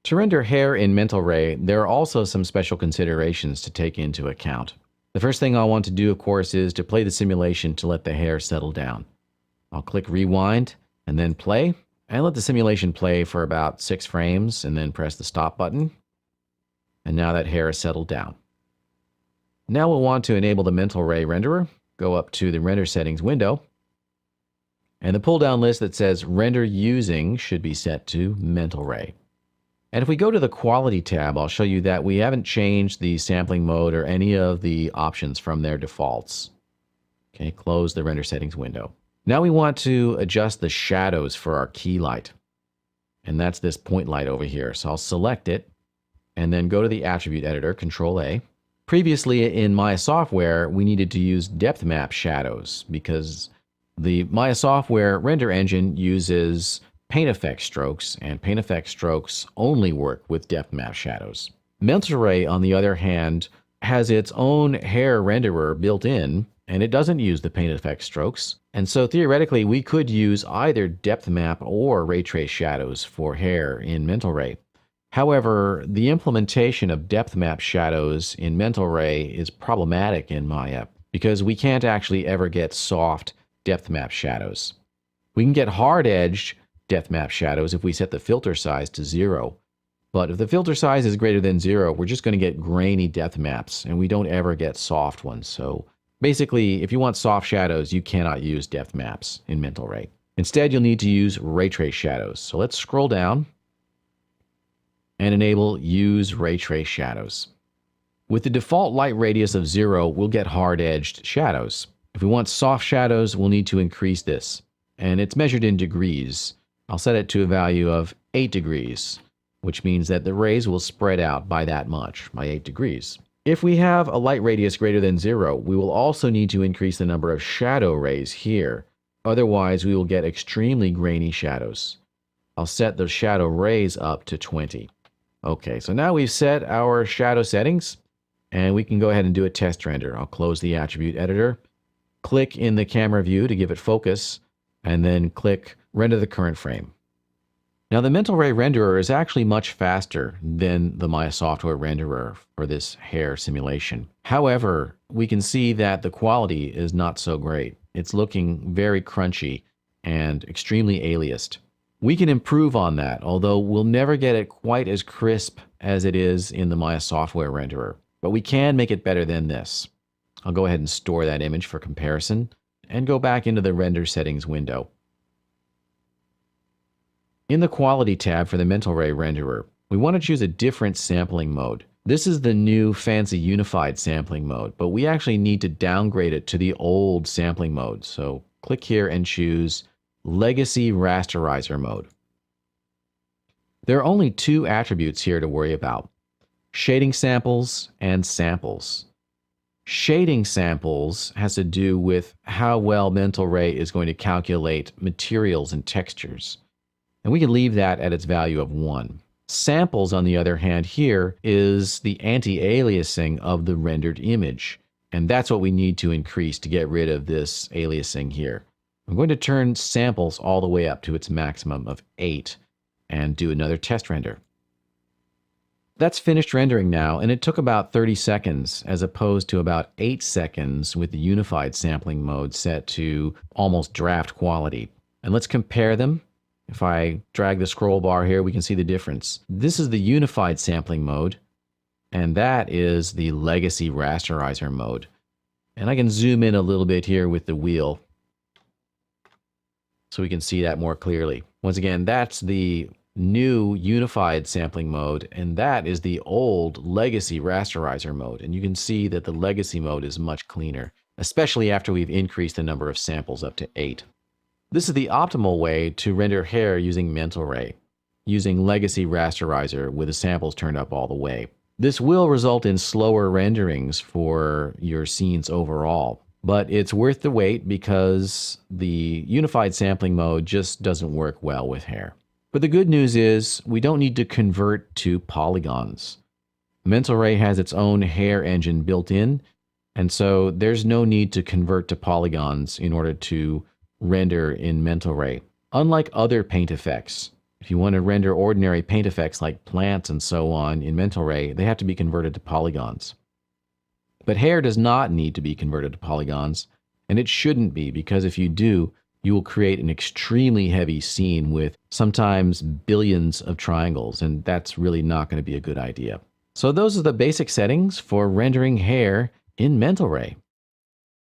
To render hair in Mental Ray, there are also some special considerations to take into account. The first thing I'll want to do, of course, is to play the simulation to let the hair settle down. I'll click Rewind and then Play, and let the simulation play for about 6 frames, and then press the Stop button. And now that hair is settled down. Now we'll want to enable the Mental Ray renderer. Go up to the Render Settings window, and the pull-down list that says Render Using should be set to Mental Ray. And if we go to the Quality tab, I'll show you that we haven't changed the sampling mode or any of the options from their defaults. Okay, close the Render Settings window. Now we want to adjust the shadows for our key light. And that's this point light over here. So I'll select it and then go to the Attribute Editor, Control A. Previously in Maya Software, we needed to use depth map shadows because the Maya Software render engine uses paint effect strokes, and paint effect strokes only work with depth map shadows. Mental Ray, on the other hand, has its own hair renderer built in, and it doesn't use the paint effect strokes. And so theoretically, we could use either depth map or ray trace shadows for hair in Mental Ray. However, the implementation of depth map shadows in Mental Ray is problematic in Maya because we can't actually ever get soft depth map shadows. We can get hard-edged depth map shadows if we set the filter size to 0. But if the filter size is greater than 0, we're just going to get grainy depth maps, and we don't ever get soft ones. So basically, if you want soft shadows, you cannot use depth maps in Mental Ray. Instead, you'll need to use ray trace shadows. So let's scroll down and enable Use Ray Trace Shadows. With the default light radius of 0, we'll get hard-edged shadows. If we want soft shadows, we'll need to increase this, and it's measured in degrees. I'll set it to a value of 8 degrees, which means that the rays will spread out by that much, by 8 degrees. If we have a light radius greater than 0, we will also need to increase the number of shadow rays here. Otherwise, we will get extremely grainy shadows. I'll set the shadow rays up to 20. Okay, so now we've set our shadow settings, and we can go ahead and do a test render. I'll close the Attribute Editor, click in the camera view to give it focus, and then click Render the Current Frame. Now the Mental Ray renderer is actually much faster than the Maya Software renderer for this hair simulation. However, we can see that the quality is not so great. It's looking very crunchy and extremely aliased. We can improve on that, although we'll never get it quite as crisp as it is in the Maya Software renderer. But we can make it better than this. I'll go ahead and store that image for comparison and go back into the Render Settings window. In the Quality tab for the Mental Ray renderer, we want to choose a different sampling mode. This is the new fancy unified sampling mode, but we actually need to downgrade it to the old sampling mode. So click here and choose Legacy Rasterizer mode. There are only 2 attributes here to worry about: shading samples and samples. Shading samples has to do with how well Mental Ray is going to calculate materials and textures. And we can leave that at its value of 1. Samples, on the other hand, here is the anti-aliasing of the rendered image. And that's what we need to increase to get rid of this aliasing here. I'm going to turn samples all the way up to its maximum of 8 and do another test render. That's finished rendering now, and it took about 30 seconds as opposed to about 8 seconds with the unified sampling mode set to almost draft quality. And let's compare them. If I drag the scroll bar here, we can see the difference. This is the unified sampling mode, and that is the legacy rasterizer mode. And I can zoom in a little bit here with the wheel so we can see that more clearly. Once again, that's the new unified sampling mode, and that is the old legacy rasterizer mode. And you can see that the legacy mode is much cleaner, especially after we've increased the number of samples up to 8. This is the optimal way to render hair using Mental Ray, using legacy rasterizer with the samples turned up all the way. This will result in slower renderings for your scenes overall, but it's worth the wait because the unified sampling mode just doesn't work well with hair. But the good news is we don't need to convert to polygons. Mental Ray has its own hair engine built in, and so there's no need to convert to polygons in order to render in Mental Ray. Unlike other paint effects, If you want to render ordinary paint effects like plants and so on in Mental Ray, they have to be converted to polygons. But hair does not need to be converted to polygons, and it shouldn't be, because if you do, you will create an extremely heavy scene with sometimes billions of triangles, and that's really not going to be a good idea. So those are the basic settings for rendering hair in Mental Ray.